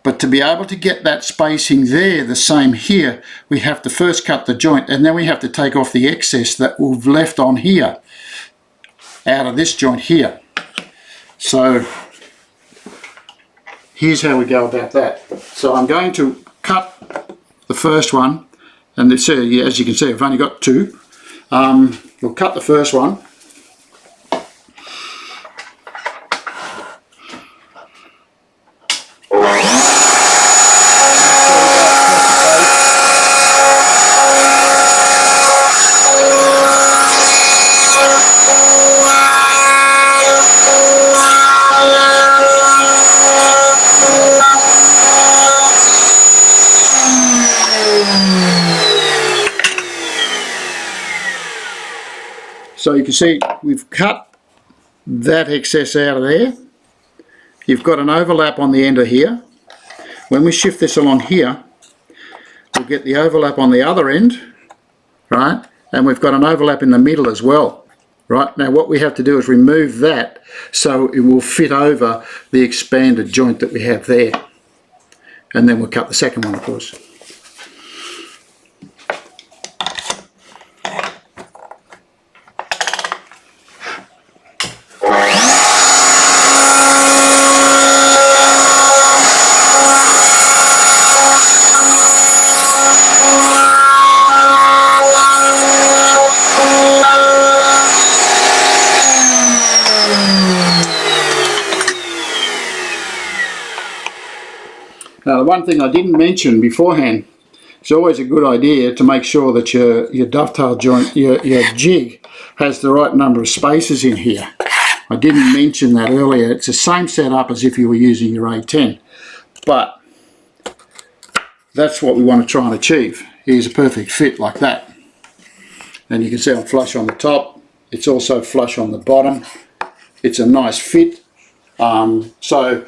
Speaker 1: But to be able to get that spacing there the same here, we have to first cut the joint, and then we have to take off the excess that we've left on here, out of this joint here. So here's how we go about that. So I'm going to cut the first one, and as you can see, I've only got 2. We'll cut the first one. So you can see we've cut that excess out of there. You've got an overlap on the end of here. When we shift this along here, we'll get the overlap on the other end, right? And we've got an overlap in the middle as well, right? Now what we have to do is remove that so it will fit over the expanded joint that we have there. And then we'll cut the second one, of course. Now the one thing I didn't mention beforehand, it's always a good idea to make sure that your dovetail joint, your jig, has the right number of spaces in here. I didn't mention that earlier. It's the same setup as if you were using your A10, but that's what we want to try and achieve. Here's a perfect fit like that, and you can see I'm flush on the top. It's also flush on the bottom. It's a nice fit, so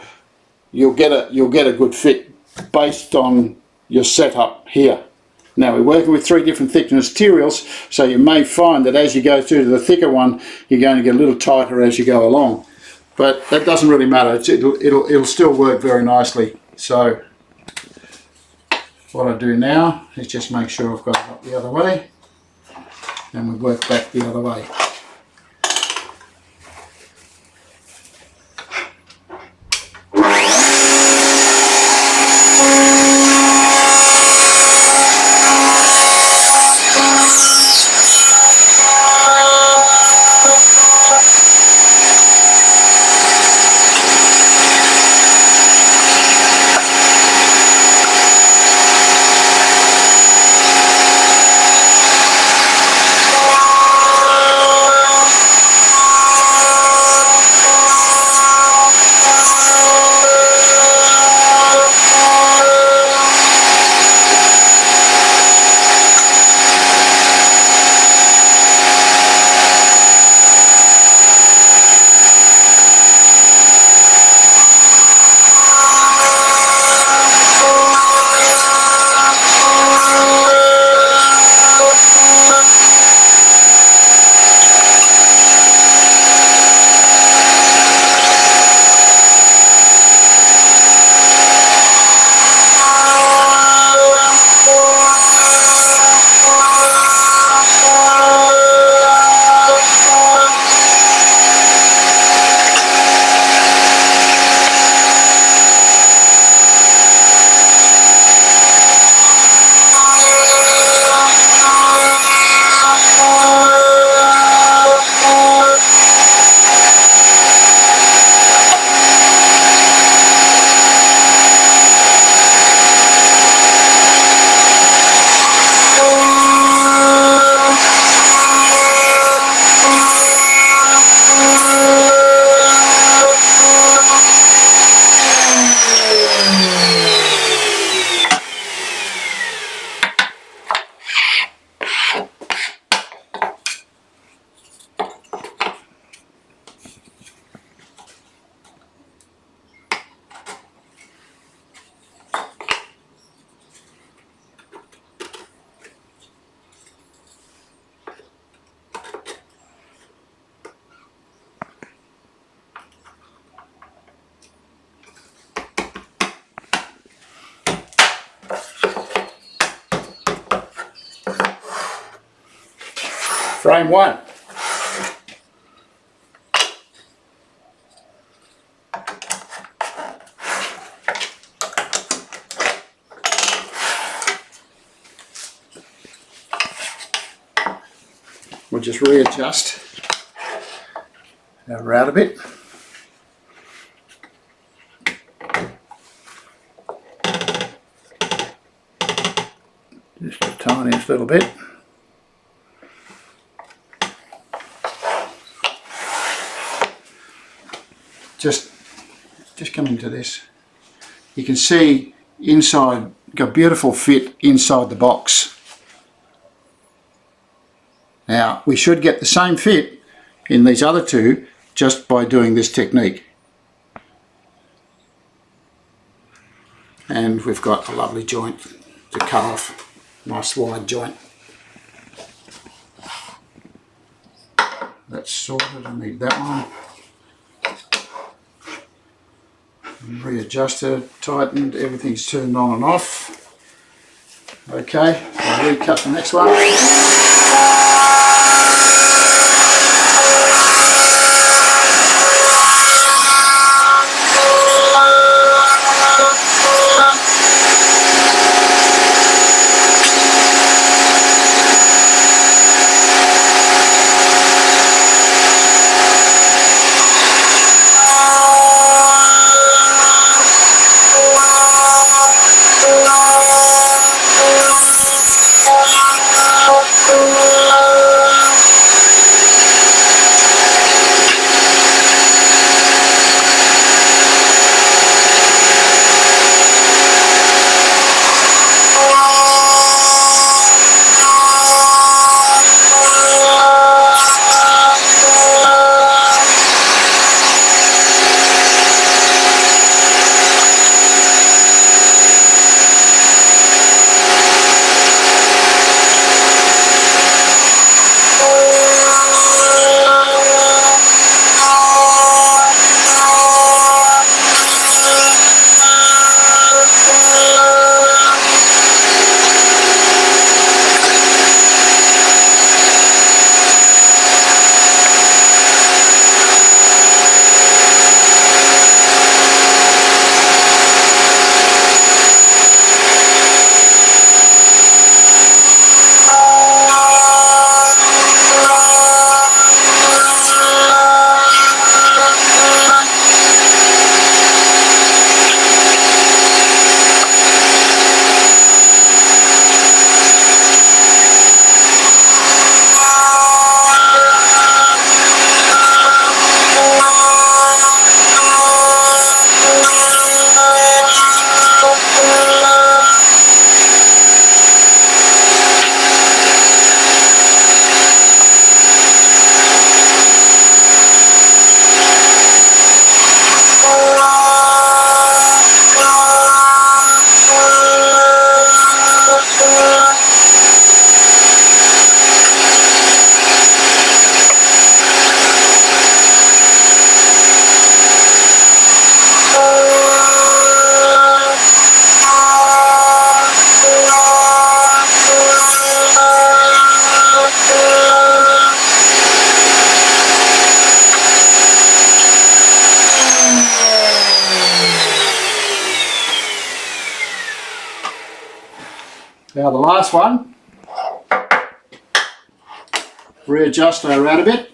Speaker 1: you'll get a good fit based on your setup here. Now we're working with 3 different thickness materials, so you may find that as you go through to the thicker one, you're going to get a little tighter as you go along. But that doesn't really matter. It'll still work very nicely. So what I do now is just make sure I've got it up the other way, and we work back the other way. frame 1. We'll just readjust our route a bit. Just the tiniest little bit. Just come into this. You can see inside, got beautiful fit inside the box. Now we should get the same fit in these other two just by doing this technique. And we've got a lovely joint to cut off, nice wide joint. That's sorted, I need that one. Readjusted, tightened, everything's turned on and off. Okay, I'll recut the next one. Now the last one, readjust our route a bit.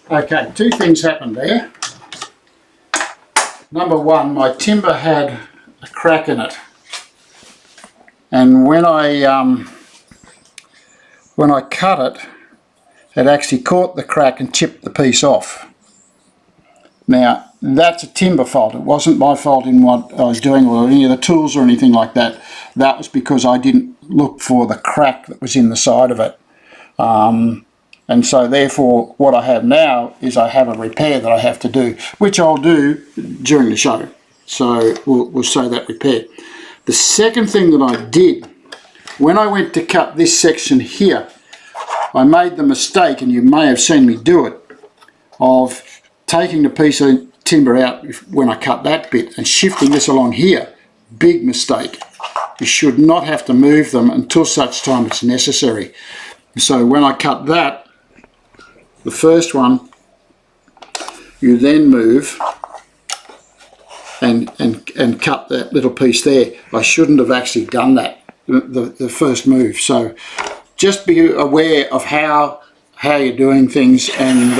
Speaker 1: Okay, two things happened there. Number one, my timber had a crack in it, and when I cut it, it actually caught the crack and chipped the piece off. Now that's a timber fault. It wasn't my fault in what I was doing or any of the tools or anything like that. That was because I didn't look for the crack that was in the side of it. And so therefore what I have now is I have a repair that I have to do, which I'll do during the show. So we'll say that repair. The second thing that I did, when I went to cut this section here, I made the mistake, and you may have seen me do it, of taking the piece of timber out when I cut that bit and shifting this along here. Big mistake. You should not have to move them until such time it's necessary. So when I cut that, the first one, you then move and cut that little piece there. I shouldn't have actually done that, the first move. So just be aware of how you're doing things and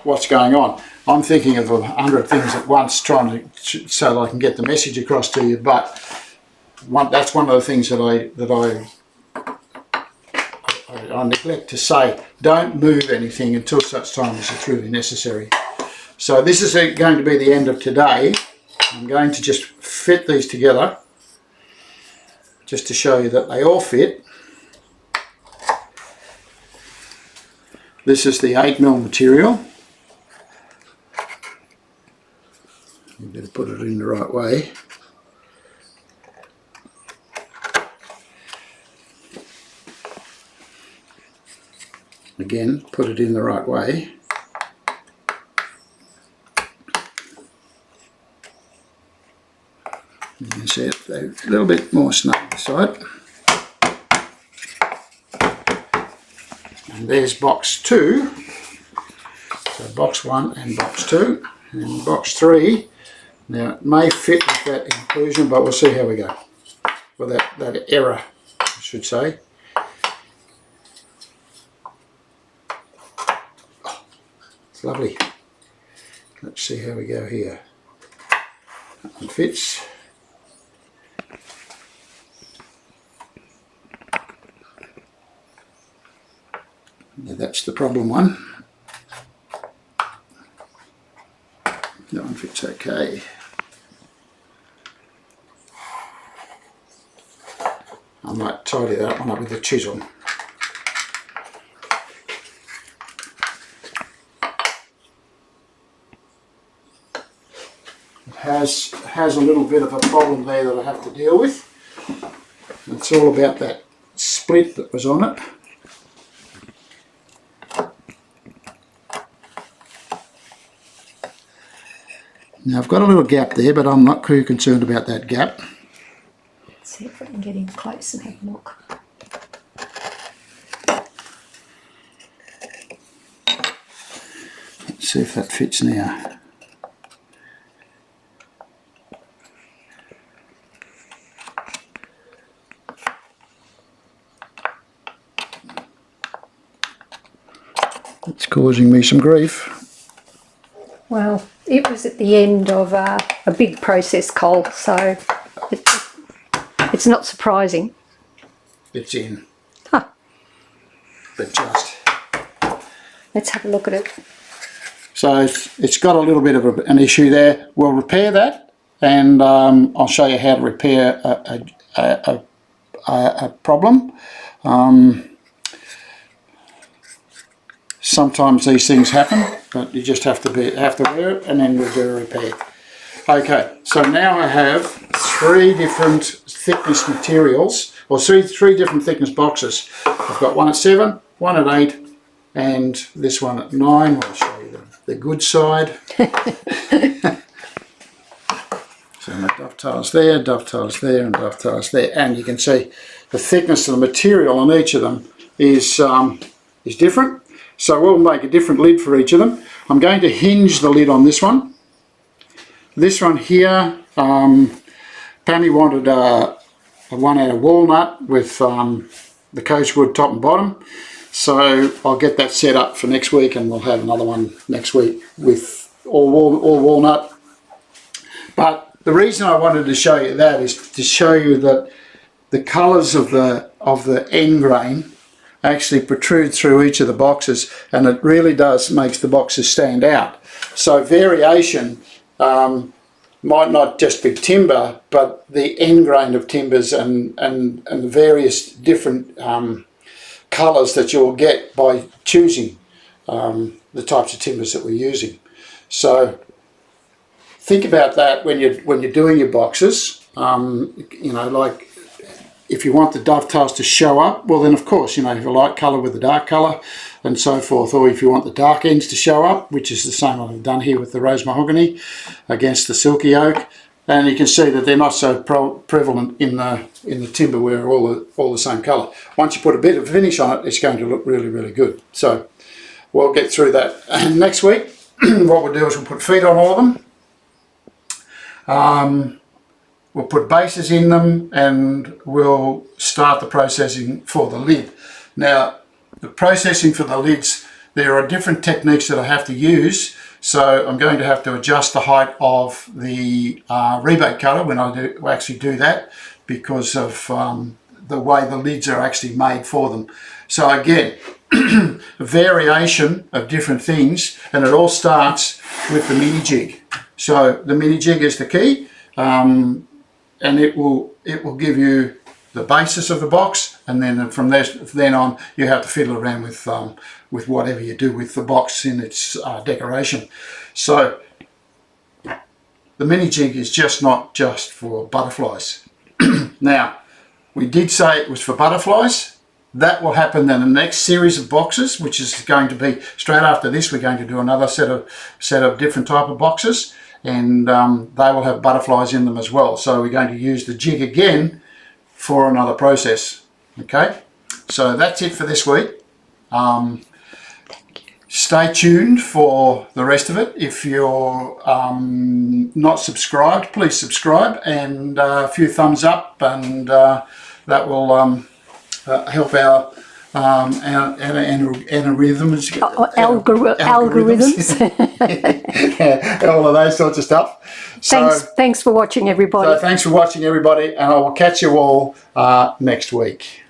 Speaker 1: what's going on. I'm thinking of 100 things at once, trying to so that I can get the message across to you. But that's one of the things that I neglect to say. Don't move anything until such time as it's really necessary. So this is going to be the end of today. I'm going to just fit these together just to show you that they all fit. This is the 8mm material. You better put it in the right way. Again, put it in the right way. You can see it a little bit more snug side. And there's box 2. So box 1 and box 2. And box 3. Now it may fit with that inclusion, but we'll see how we go. Well, that error, I should say. Lovely. Let's see how we go here. That one fits. Now that's the problem one. That one fits okay. I might tidy that one up with a chisel. Has a little bit of a problem there that I have to deal with. It's all about that split that was on it. Now I've got a little gap there, but I'm not too concerned about that gap.
Speaker 2: Let's see if I can get in close and have a look.
Speaker 1: Let's see if that fits now. It's causing me some grief.
Speaker 2: Well, it was at the end of a big process, Cole, so it's not surprising.
Speaker 1: It's in.
Speaker 2: Huh.
Speaker 1: But just.
Speaker 2: Let's have a look at it.
Speaker 1: So it's got a little bit of an issue there. We'll repair that, and I'll show you how to repair a problem. Sometimes these things happen, but you just have to wear it, and then we'll do a repair. Okay, so now I have 3 different thickness materials, or three different thickness boxes. I've got one at 7, one at 8, and this one at 9. I'll show you the good side. So my dovetails there, dovetails there, and dovetails there, and you can see the thickness of the material on each of them is different. So we'll make a different lid for each of them. I'm going to hinge the lid on this one. This one here, Pammy wanted one out of walnut with the coachwood top and bottom. So I'll get that set up for next week, and we'll have another one next week with all walnut. But the reason I wanted to show you that is to show you that the colours of the end grain actually protrude through each of the boxes, and it really does makes the boxes stand out. So variation might not just be timber, but the end grain of timbers and the various different colours that you'll get by choosing the types of timbers that we're using. So think about that when you're doing your boxes. You know, like if you want the dovetails to show up, well then of course, you know, if a light colour with a dark colour and so forth, or if you want the dark ends to show up, which is the same I've done here with the rose mahogany against the silky oak, and you can see that they're not so prevalent in the timber where all the same colour. Once you put a bit of finish on it, it's going to look really, really good. So we'll get through that. And next week, what we'll do is we'll put feet on all of them. We'll put bases in them, and we'll start the processing for the lid. Now, the processing for the lids, there are different techniques that I have to use. So I'm going to have to adjust the height of the rebate cutter when I actually do that, because of the way the lids are actually made for them. So again, a variation of different things, and it all starts with the mini jig. So the mini jig is the key, and it will give you the basis of the box, and then from then on you have to fiddle around with whatever you do with the box in its decoration. So the mini jig is not just for butterflies. Now, we did say it was for butterflies. That will happen in the next series of boxes, which is going to be straight after this. We're going to do another set of different type of boxes, and they will have butterflies in them as well. So we're going to use the jig again for another process. Okay, so that's it for this week. Stay tuned for the rest of it. If you're not subscribed, please subscribe, and a few thumbs up, and that will help our algorithms. All of those sorts of stuff.
Speaker 2: Thanks for watching, everybody.
Speaker 1: So thanks for watching, everybody, and I will catch you all next week.